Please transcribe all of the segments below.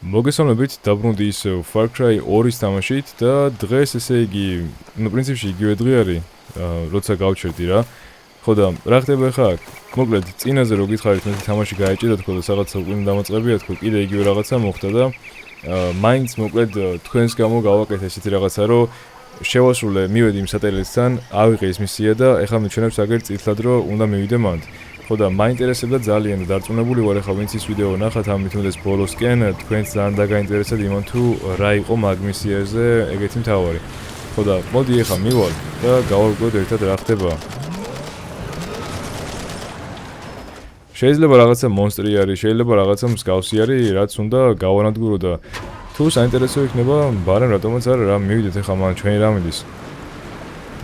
მოგესალმებით, დაბრუნდი ისევ Far Cry 2-ის თამაშით და დღეს ესე იგი, პრინციპში იგივე დღე არის, როცა გავჩერდი რა. ხო და რა ხდება ხა? მოკლედ, წინაზე რო გითხარით, მე თამაში გაეჭირა თქო და რაღაცა უკვე დამოწებია თქო, კიდე იგივე რაღაცა მოხდა და მაინც მოკლედ თქვენს გამო გავაკეთე ესეთი რაღაცა, რომ შევასრულე, მივედი იმ სატელეფონთან, ავიღე ის მისია და ეხლა მიჩვენებს აგერ წითლად რომ უნდა მივიდე მანდ. ხო და მაინტერესებდა ძალიან და დარწმუნებული ვარ ახლა ვინც ის ვიდეო ნახათ ამით უნდეს ბოლოსკენ თქვენს ძალიან დაგაინტერესებთ იმან თუ რა იყო მაგ მისიაზე ეგეთი მთავარი. ხო და მოდი ახლა მივალ და გავარკვევთ ერთად რა ხდება. შეიძლება რაღაცა მონსტრი არის, შეიძლება რაღაცა მსგავსი არის, რაც უნდა გავანადგურო და თუ საინტერესო იქნება, ბარემ რატომაც არა რა მივიდეთ ახლა მან ჩვენი რა მიდის.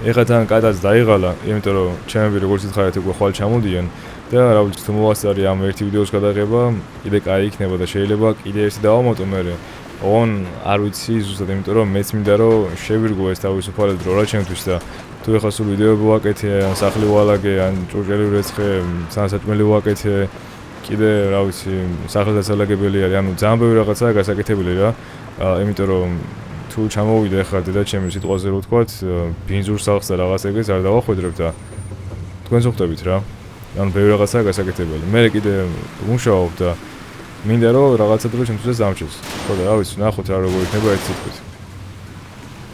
ეხლა თან კადაც დაიღალა, იმიტომ რომ ჩემები როგორც ითხარით უკვე ხვალ ჩამოდიან და რა ვიცი თუ მოვასწარი ამ ერთი ვიდეოს გადაღება, კიდე კაი იქნება და შეიძლება კიდე ერთი დავამოტო მერე. ოღონ არ ვიცი ზუსტად, იმიტომ რომ მეც მინდა რომ შევირგო ეს თავისუფალად რო რა ჩემთვის და თუ ეხლა სულ ვიდეოები ვაკეთე, ან სახლი ვალაგე, ან ჭურჭელი ვერეცხე, სანსაჭმელი ვაკეთე, კიდე რა ვიცი სახელდასალაგებელი არის, ანუ ძალიან ბევრი რაღაცაა გასაკეთებელი რა. იმიტომ რომ თუ ჩამოვიდე ახლა დედაჩემი სიტყვაზე რო ვთქვათ, ბინზურ სახლს და რაღაც ეგეც არ დავახვედრებ და თქვენს ხვდებით რა. ანუ ბევრი რაღაცაა გასაკეთებელი. მე კიდე ვმუშაობ და მინდა რომ რაღაცა დრო ჩემთვისაც დამჭირს. ხო და რა ვიცი, ნახოთ რა როგორ იქნება ერთ სიტყვით.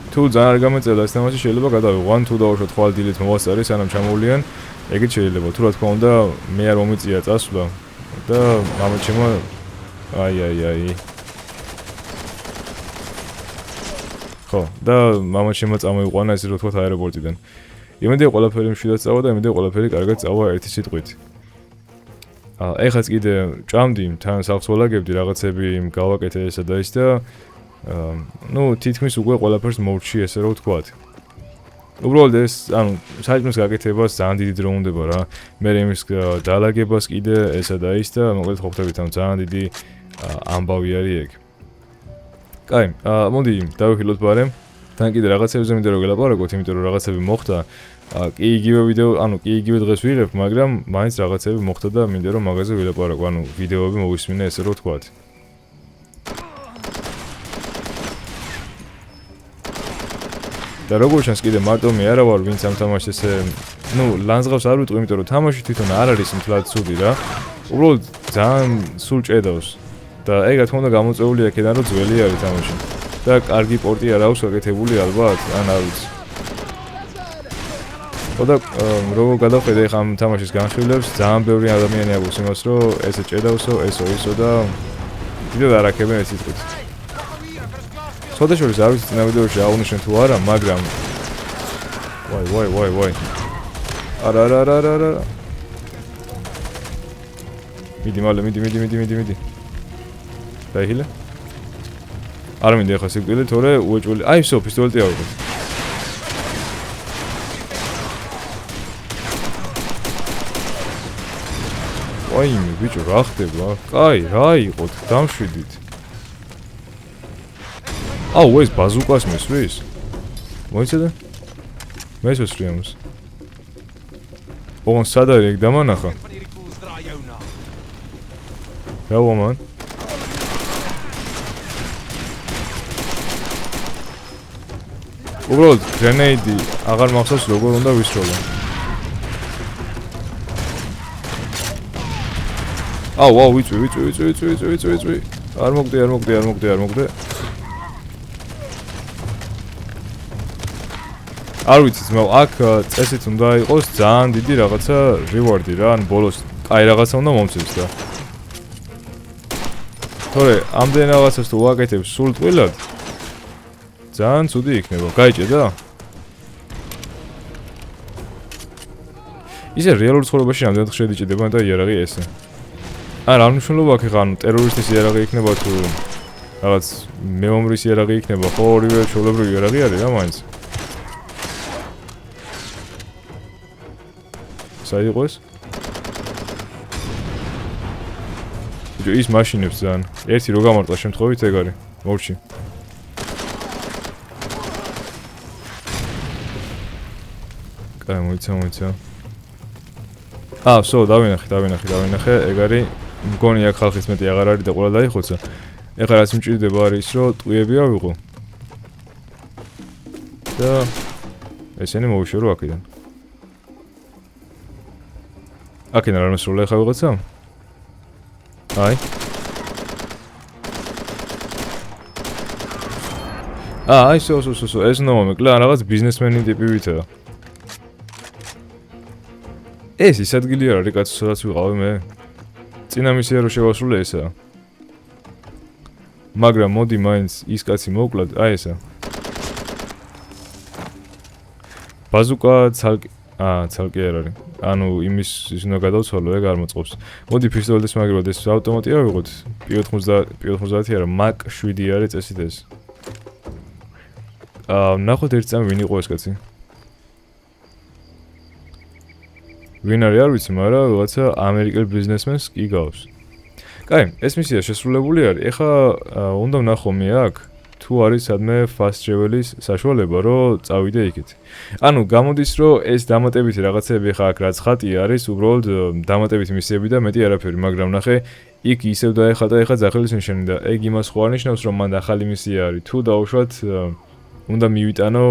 თუ ძალიან არ გამეწელა ეს თამაში შეიძლება გადავიღო, ან თუ დავუშვათ ხვალ დილით მოვასწარი სანამ ჩამოვლიან, ეგეც შეიძლება. თუ რა თქმა უნდა, მე არ მომიწია წასვლა და მამაჩემო აი ხო, და მამაჩემო წამოიყვანა ესე რო თქვა აეროპორტიდან. იმედია ყველაფერი მშვიდად წავა და იმედია ყველაფერი კარგად წავა ერთი სიტყვით. ეხაც კიდე ჭამდი, თან სახლს ვალაგებდი, რაღაცები გავაკეთე ესა და ის და თითქმის უკვე ყველაფერს მოვრჩი ესე რო ვთქვათ. უბრალოდ ეს, საჭმლის გაკეთებას ძალიან დიდი დრო უნდება რა. მე იმის დაალაგებას კიდე ესა და ის და მოკლედ ხო ხტებით, ძალიან დიდი ამბავი არის ეგ. კაი, მოდი დავიხილოთ ბარემ. თან კიდე რაღაცებზე მინდა რომ გელაპარაკოთ, იმიტომ რომ რაღაცები მოხდა. კი იგივე ვიდეო, კი იგივე დღეს ვიღებ, მაგრამ მაინც რაღაცები მოხდა და მინდა რომ მაგაზე ვილაპარაკო, ვიდეოები მოვისმინე ესე რო ვთქვათ. და როგორც ჩანს კიდე მარტო მე არა ვარ ვინც ამ თამაშს ესე ლანძღავს არ ვიტყვი, იმიტომ რომ თამაში თვითონ არ არის მთლად ცუდი რა. უბრალოდ ძალიან სულ ჭედავს. და ეგრეთ უნდა გამოწეული აქედან რომ ძველი არის თამაში. და კარგი პორტი არ აქვს გაკეთებული ალბათ, ან არ ვიცი. ხო და როგორ გადავხედე ახლა ამ თამაშის განხილვებს, ძალიან ბევრი ადამიანი აქვს იმას რომ ესე ჭედავსო, ისო და კიდევ არ აქებენ ეს სიტყვით. სხვადასხვა არ ვიცი წინა ვიდეოში აღვნიშნე თუ არა, მაგრამ ვაი. არა. მიდი მალე, მიდი. დაიჰილე. არ მინდა ახლა სიკვდილი, თორე უეჭველი. აი, ვსო, პისტოლეტი ავიღე. ვაიმე, ბიჭო, რა ხდება? კაი, რა იყოთ, დამშვიდით. აუ, ეს ბაზუკას მესვრის? მოიცადე? მესვრის ვსვრი ამას. ოღონ სად არის ეგ დამანახა? რა ვამან? უბრალოდ გრენეიდი აღარ მახსოვს როგორ უნდა ვისროლო. აუ, ვიწვი. არ მოგდე. არ ვიცი, აქ წესით უნდა იყოს ძალიან დიდი რაღაცა reward-ი რა, ან ბოლოს კაი რაღაცა უნდა მომწევს და. თორე, ამდენ რაღაცას თუ ვაკეთებ სულ ტყილად, ძალიან ცუდი იქნება. გაიჭედა? ისე რეალურ ცხოვრებაში ამდენად ხშირად იჭედება და იარაღი ესე. არ მნიშვნელობა აქვს ახლა, ტერორისტის იარაღი იქნება თუ რაღაც მეომრის იარაღი იქნება, ხო ორივე ჩვეულებრივი იარაღი არის რა მაინც. საი იყო ეს? ბიჭო, ის მაშინებს ძალიან. ერთი რო გამარტყა შემთხვევით ეგ არის. მოვჩი. კაი, მოიცა. ვსო, დავინახე, ეგ არის. მგონი აქ ხალხის მეტი აღარ არის და ყველა დაიხოცა. ეხლა რაც მჭირდება არის ის, რომ ტყუები ავიღო. და ესენი მოვიშორო აქედან. აქედან არ მოსულა ეხლა ვიღაცა? აი. აი, სო, ეს ნომეკლე რაღაც ბიზნესმენი ტიპი ვითაა. ეს ის ადგილი არ არის კაცო, სადაც ვიყავი მე. წინა მისია რო შევასრულე ესაა. მაგრამ მოდი მაინც ის კაცი მოვკლათ, აი ესა. ბაზუკა ცალკე არ არის. ანუ იმის ის უნდა გადავცვალო, ეგ არ მოწყობს. მოდი პისტოლეტის მაგრად ეს ავტომატი ავიღოთ. P90 არა, Mac 7 არის წესით ეს. ნახოთ ერთ წამ ვინ იყო ეს კაცი. ვინ არის არ ვიცი, მაგრამ რაღაცა ამერიკელ ბიზნესმენს კი გავს. კაი, ეს მისია შესრულებული არის. ეხლა უნდა ვნახო მე აქ თუ არის სადმე fast travel-ის საშუალება, რომ წავიდე იქით. ანუ გამოდის, რომ ეს დამატებითი რაღაცები ხა აქ რაც ხატი არის, უბრალოდ დამატებითი მისიები და მეტი არაფერი, მაგრამ ნახე, იქ ისევ დაეხატა ეხლა ძახილის ნიშანი და ეგ იმას ხო არნიშნავს, რომ მან ახალი მისია არის. თუ დაუშვათ უნდა მივიტანო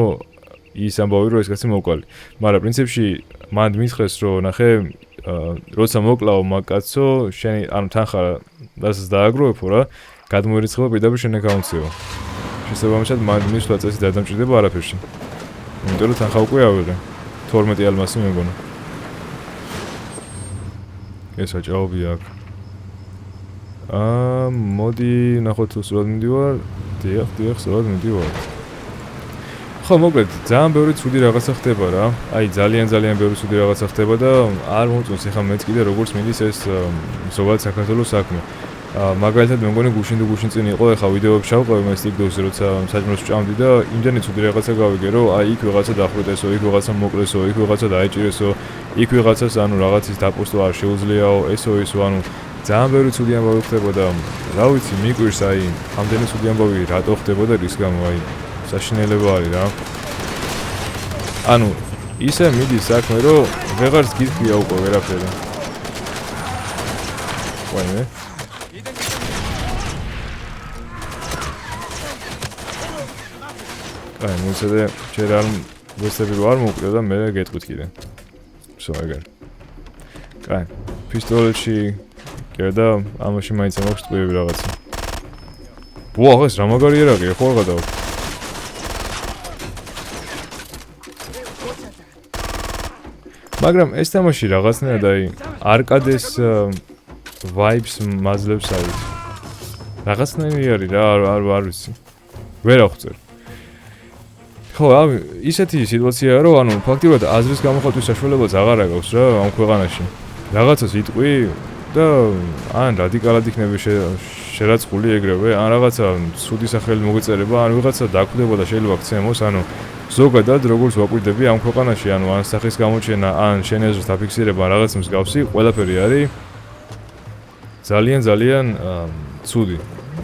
ის ამბავი, რომ ეს კაცი მოვკალი. მაგრამ პრინციპში მან მითხრეს, რომ ნახე, როცა მოკლავ მაგკაცო, შენი ანუ თანხა დასს დააგროვებო რა, გადმოერიცხება პირდაპირ შენ აკაუნტზეო. შესაბამისად მან მისვლა წესი და დამჭირდება არაფერში. იმიტომ რომ თანხა უკვე ავიღე. 12 ალმასი მეგონა. ეს აჭაობი აქ. მოდი ნახოთ თუ სწორად მიდივარ. დიახ, სწორად მიდივარ. ხო, მოკლედ, ძალიან ბევრი ცუდი რაღაცა ხდება რა. აი, ძალიან ბევრი ცუდი რაღაცა ხდება და არ მომწონს ეხლა მეც კიდე როგორც მიდის ეს ზოგადად საქართველოს საქმე. მაგალითად მე მგონი გუშინ წინ იყო ეხლა ვიდეოებში ჩავყავ მე სტიგდოსზე როცა საჭმელს ვჭამდი და იმდენი ცუდი რაღაცა გავიგე რომ აი იქ ვიღაცა დახვრეტესო, იქ ვიღაცა მოკლესო, იქ ვიღაცა დაიჭირესო, იქ ვიღაცას ანუ რაღაცის დაპოსტვა არ შეუძლიაო, ესო ანუ ძალიან ბევრი ცუდი ამბავი ხდებოდა. რა ვიცი, მიკვირს აი ამდენი ცუდი ამბავი რატო ხდებოდა რის გამო აი საშინელება არის რა. ანუ ისე მიდის საქმე რომ ვეღარც გიქვია უკვე ვერაფერი. ვაიმე აი, მოიცადე, ჯერ არ ვესები რო არ მოვკვდა და მე გეტყვით კიდე. всё, ეგარ. კაი, პისტოლეტში კიდე ამაში მაინც მაქვს ტყუები რაღაცა. ვაუ, ეს რა მაგარი ერაგია, ხო არ გადავა. მაგრამ ეს თამაში რაღაცნაირად აი არკადეს vibes მაძლევს არის. რაღაცნაირი არის რა, არ ვიცი. ვერ აღწერ. ხო, ისეთი სიტუაციაა, რომ ანუ ფაქტიურად აზრის გამოხატვის საშუალებაც აღარ აქვს რა ამ ქვეყანაში. რაღაცას იტყვი და ან რადიკალად იქნება შერაცხული ეგრევე, ან რაღაცა ცუდი სახელი მოგეწერება, ან ვიღაცა დაკვდება და შეიძლება გცემოს, ანუ ზოგადად როგორც ვაკვირდები ამ ქვეყანაში, ანუ ან სახის გამოჩენა, ან შენი აზრის დაფიქსირება, რაღაც მსგავსი, ყველაფერი არის ძალიან ცუდი.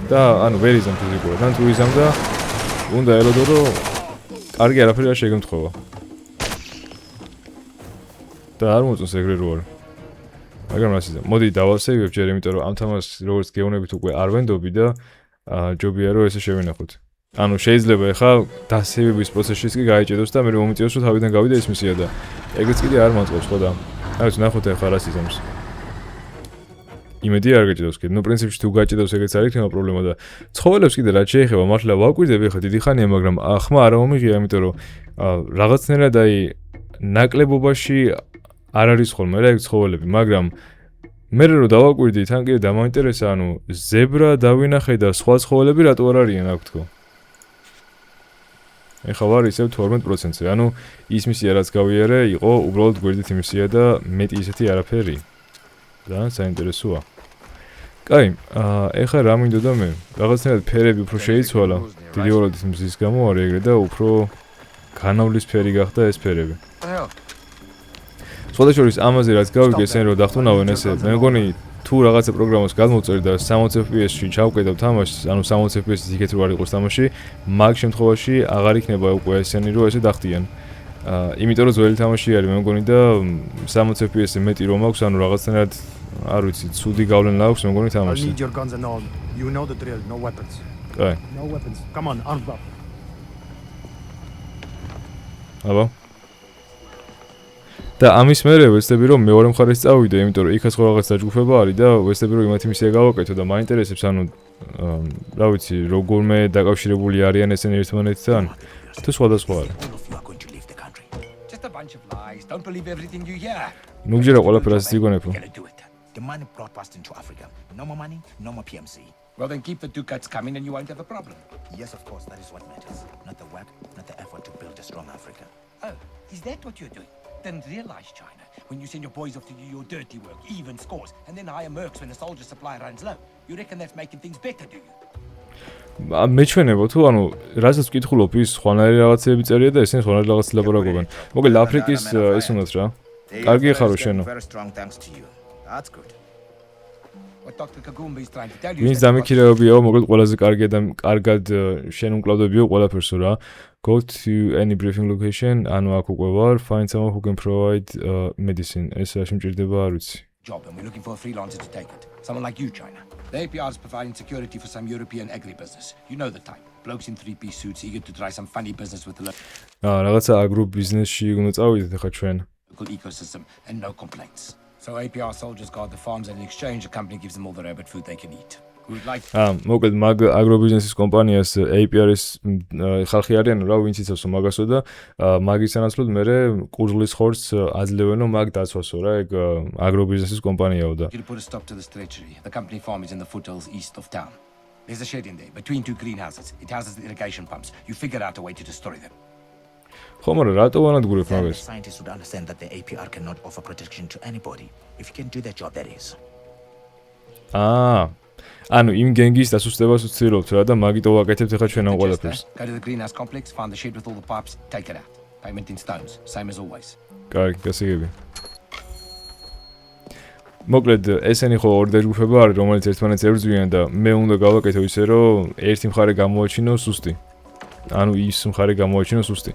და ანუ ვერ იზამ ფიზიკურად, ან თუ იზამ და უნდა ელოდო რომ კარგი არაფერი არ შეგემთხოვა. და არ მოწონს ეგრე რო არის. მაგრამ რას იზამ? მოდი დავალსეივებ ჯერ, იმიტომ რომ ამ თამაშს როგორც გეუბნებით უკვე არ ვენდობი და ჯობია რომ ესე შევინახოთ. ანუ შეიძლება ეხლა დასეივების პროცესშიც კი გაიჭედოს და მე მომიწევს რომ თავიდან გავიდე ეს მისია და ეგეც კიდე არ მაწყობს ხო და აი ნახოთ ეხლა რას იზამს. იმედი არ გაჭედოს კიდე. ნუ პრინციპში თუ გაჭედოს ეგეც არ იქნება პრობლემა და ცხოველებს კიდე რაც შეეხება მართლა ვაკვირდები ეხლა დიდი ხანია, მაგრამ ახმა არ მომიღია, იმიტომ რომ რაღაცნაირად აი ნაკლებობაში არ არის ხოლმე რა ეგ ცხოველები, მაგრამ მე რო დავაკვირდი თან კიდე დამაინტერესა, ანუ ზებრა დავინახე და სხვა ცხოველები რატო არ არიან აქ თქო. ეხლა ვარ ისევ 12%-ზე, ანუ ის მისია რაც გავიარე იყო უბრალოდ გვერდით მისია და მეტი ისეთი არაფერი. და საინტერესოა. კაი, ეხლა რა მინდოდა მე? რაღაცნაირად ფერები უფრო შეიცვალა. დიდი ვარდის მზის გამო არის ეგრე და უფრო განავლისფერი გახდა ეს ფერები. სხვადასხვა ამაზე რაც გავიგე ესენ რო დახტუნავენ ესე, მე მგონი თუ რაღაცა პროგრამას გადმოვწერ და 60 FPS-ში ჩავკედავ თამაშს, ანუ 60 FPS-ის იქეთ რო არ იყოს თამაში, მაგ შემთხვევაში აღარ იქნება უკვე ესენი რო ესე დახტიან. იმიტომ რომ ძველი თამაში არის, მე მგონი და 60 FPS-ზე მეტი რომ აქვს, ანუ რაღაცნაირად არ ვიცი, ცუდი გავლენა აქვს მე მგონი თამაშზე. You know the drill, no weapons. კაი. No weapons. Come on, armed up. აბა. და ამის მერე ვეცდები რომ მეორე მხარეს წავიდე, იმიტომ რომ იქაც ხო რაღაც დაჯგუფება არის და ვეცდები რომ იმათი მისია გავაკეთო და მაინტერესებს ანუ რა ვიცი, როგორმე დაკავშირებული არიან ესენი ერთმანეთთან თუ სხვადასხვა არა. Just a bunch of lies. Don't believe everything you hear. ნუ გჯერა ყველაფერს იგონებო. The money broadcast into Africa. No more money, no more PMC. Well, then keep the ducats coming and you won't have a problem. Yes, of course, that is what matters. Not the work, not the effort to build a strong Africa. Oh, is that what you're doing? Then realize, China, when you send your boys off to do your dirty work, even scores, and then hire mercs when a soldier supply runs low. You reckon that's making things better, do you? მეჩვენებო თუ ანუ რასაც ვკითხულობ ის ხვანარი რაღაცები წერია და ესენი ხვანარი რაღაც ლაპარაკობენ. მოკლედ აფრიკის ეს უნდათ რა. კარგი ხარო შენო. Very strong thanks to you. That's good. What Dr. Kagumba is trying to tell you ვინც is that დამიქირავებიაო, მოკლედ ყველაზე კარგად შენ უმკლავდებიო ყველაფერსო რა. Go to any briefing location, ანუ აქ უკვე ვარ, find someone who can provide medicine. ეს რაში მჭირდება არ ვიცი. job and we're looking for a freelancer to take it. Someone like you, China. The APR is providing security for some European agribusiness. You know the type. Blokes in three-piece suits eager to try some funny business with the რაღაცა აგრო ბიზნესში უნდა წავიდეთ ახლა ჩვენ. local ecosystem and no complaints. So APR soldiers guard the farms and in exchange the company gives them all the rabbit food they can eat. We would like მოკლედ მაგ აგრობიზნესის კომპანიას APR-ის ხალხი არიან რა ვინც იცავსო მაგასო და მაგის სანაცვლოდ მე კურზლის ხორცს აძლევენო მაგ დაცვასო რა ეგ აგრობიზნესის კომპანიაო და you to put a stop to this treachery. The company farm is in the foothills east of town. There's a shed in there between two greenhouses. It houses the irrigation pumps. You figure out a way to destroy them. ხომ არა რატო ვანადგურებ Then the მაგას scientists would understand that the APR cannot offer protection to anybody. If you can do their job, that is. ანუ იმ გენგის დასუსტებას ვცდილობთ რა და მაგიტო ვაკეთებთ ახლა ჩვენ ამ ყველაფერს. Go to the greenhouse complex, find the shed with all the pipes, take it out. Payment in stones, same as always. კარგი, გასაგები. მოკლედ ესენი ხო ორი დაჯგუფება არის რომელიც ერთმანეთს ებრძვიან და მე უნდა გავაკეთო ისე რომ ერთი მხარე გამოაჩინო სუსტი. ანუ ის მხარე გამოაჩინო სუსტი.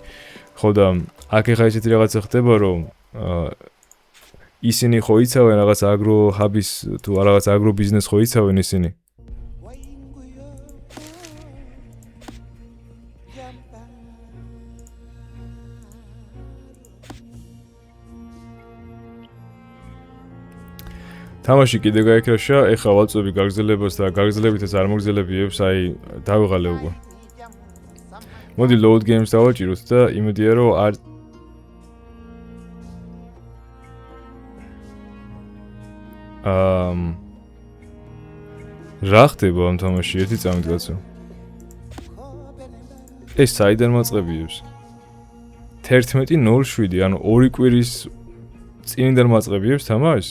ხო და აქ ახლა ისეთი რაღაცა ხდება რომ ისინი ხო იცავენ რაღაც აგრო ჰაბის თუ რაღაც აგრო ბიზნეს ხო იცავენ ისინი. თამაში კიდე გაიქრაშა, ეხლა ვაწვევი გაგრძელებას და გაგრძელებითაც არ მოგრძელებიებს, აი დავიღალე უკვე. მოდი load games დავაჭიროთ და იმედია რომ არ რა ხდება ამ თამაში ერთი წამით კაცო. ეს საიდან მაწყებიებს? 11:07, ანუ 2 კვირის წინიდან მაწყებიებს თამაშს?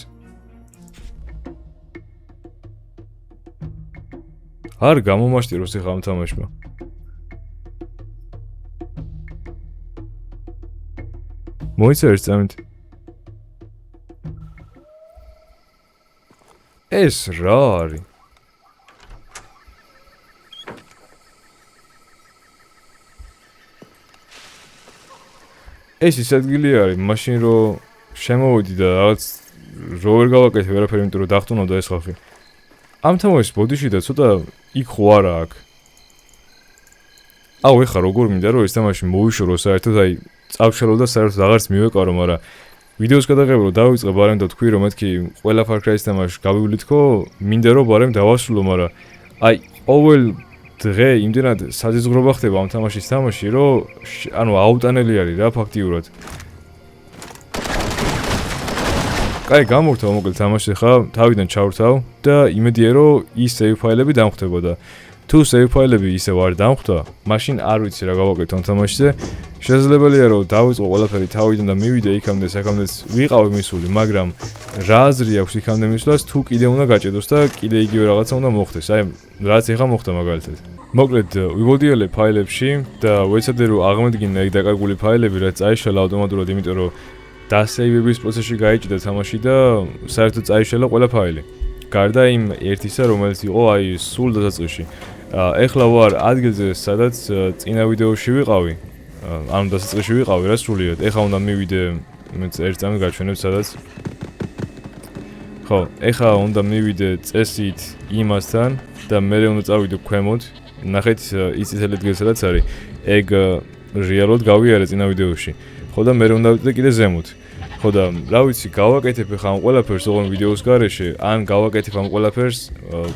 არ გამომაშტიროს ეხლა ამ თამაშმა. მოიცა ერთ წამით. ეს რა არის? ეს ის ადგილი არის, მაშინ რომ შემოვიდი და რაღაც რო ვერ გავაკეთე ვერაფერი, იმიტომ რომ დახტუნავდა ეს ხალხი. ამ თამაშის ბოდიში და ცოტა იქ ხო არა აქ. აუ ეხა როგორ მინდა რომ ეს თამაში მოვიშორო საერთოდ აი წავშალო და საერთოდ აღარც მივეყარო, მაგრამ ვიდეოს გადაღება რომ დავიწყე ბარემ და თქვი რომ მეთქი ყველა Far Cry-ის თამაში გავივლითქო, მინდა რომ ბარემ დავასრულო, მაგრამ აი ყოველ დღე იმდენად საზიზღრობა ხდება ამ თამაშის თამაში, რომ ანუ აუტანელი არის რა ფაქტიურად. კაი, გამორთავ მოკლედ თამაში ხა, თავიდან ჩავრთავ და იმედია რომ ის save ფაილები დამხვდებოდა. თუ save ფაილები ისევ არ დამხვდა, მაშინ არ ვიცი რა გავაკეთო ამ თამაშზე. შესაძლებელია რომ დავიწყო ყველაფერი თავიდან და მივიდე იქამდე, საკამდეც ვიყავი მისული, მაგრამ რა აზრი აქვს იქამდე მისვლას, თუ კიდე უნდა გაჭედოს და კიდე იგივე რაღაცა უნდა მოხდეს. აი, რაც ეხა მოხდა მაგალითად. მოკლედ, ვიბოდიელე ფაილებში და ვეცადე რომ აღმედგინე ეგ დაკარგული ფაილები, რაც წაიშალა ავტომატურად, იმიტომ რომ დასეივების პროცესში გაიჭიდა თამაში და საერთოდ წაიშალა ყველა ფაილი. გარდა იმ ერთისა, რომელიც იყო აი სულ დასაწყისში. ეხლა ვარ ადგილზე, სადაც წინა ვიდეოში ვიყავი. ანუ დასაწყისში ვიყავი რა სრულიად. ეხლა უნდა მივიდე, მეც ერთ წამით გაჩვენებ სადაც. ხო, ეხლა უნდა მივიდე წესით იმასთან. და მე უნდა წავიდო ქვემოთ. ნახეთ ის წითელი ადგილი სადაც არის. ეგ რეალურად გავიარე წინა ვიდეოში. ხო და მე უნდა ვიდე კიდე ზემოთ. ხო და რა ვიცი, გავაკეთებ ხა ამ ყველაფერს ოღონდ ვიდეოს გარეშე, ან გავაკეთებ ამ ყველაფერს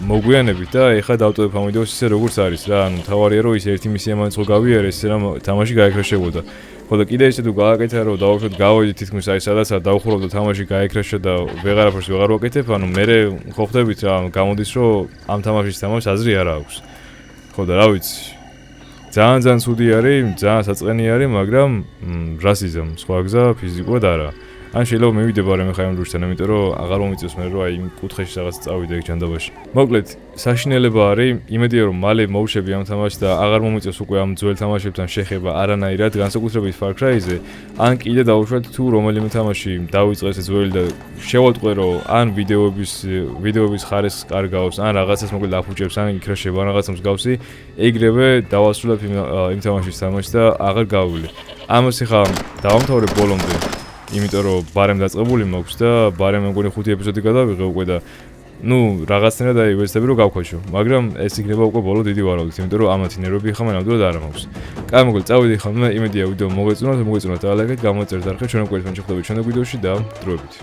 მოგვიანებით და ეხლა დავტოვებ ამ ვიდეოს ისე როგორც არის რა, ანუ თავარია რომ ის ერთი მისია მაინც ხო გავიარე, ისე რომ თამაში გაეკრაშებოდა. ხო და კიდე ისე თუ გავაკეთე რომ დავუშვათ გავიდე თითქმის აი სადაც დავხურავ და თამაში გაეკრაშა და ვეღარაფერს ვეღარ ვაკეთებ, ანუ მე ხო ხვდებით რა, გამოდის რომ ამ თამაშის თამაშს აზრი არ აქვს. ხო და რა ვიცი. ძალიან ცუდი არის, ძალიან საწყენი არის, მაგრამ რასიზმ, სხვა გზა ფიზიკურად არა. ან შეიძლება მივიდე ბარემ ხა იმ ჯგუფთან, იმიტომ რომ აღარ მომიწევს მე რომ აი იმ კუთხეში რაღაც წავიდე ეგ ჯანდაბაში. მოკლედ, საშინელება არის, იმედია რომ მალე მოვშები ამ თამაშს და აღარ მომიწევს უკვე ამ ძველ თამაშებთან შეხება არანაირად, განსაკუთრებით Far Cry-ზე, ან კიდე დავუშვათ თუ რომელიმე თამაში დავიწყეს ძველი და შევატყვე რომ ან ვიდეოების ხარისხს კარგავს, ან რაღაცას მოკლედ აფუჭებს, ან იქრაშება, ან რაღაცა მსგავსი, ეგრევე დავასრულებ იმ თამაშის თამაშს და აღარ გავივლი. ამას ხა დავამთავრებ ბოლომდე. იმიტომ რომ ბარემ დაწყებული მაქვს და ბარემ მეგონი 5 ეპიზოდი გადავიღე უკვე და ნუ რაღაცნაირად აი ვეცდები რომ გავქოჩო, მაგრამ ეს იქნება უკვე ბოლო დიდი ვარაუდით, იმიტომ რომ ამათი ნერვები ხა მე ნამდვილად არ მაქვს. კაი მოგულ წავიდი ხა მე იმედია ვიდეო მოგეწონათ და ლაიქეთ, გამოიწერეთ არხი, ჩვენ უკვე ერთმანეთს ხვდებით ჩვენ ვიდეოში და დროებით.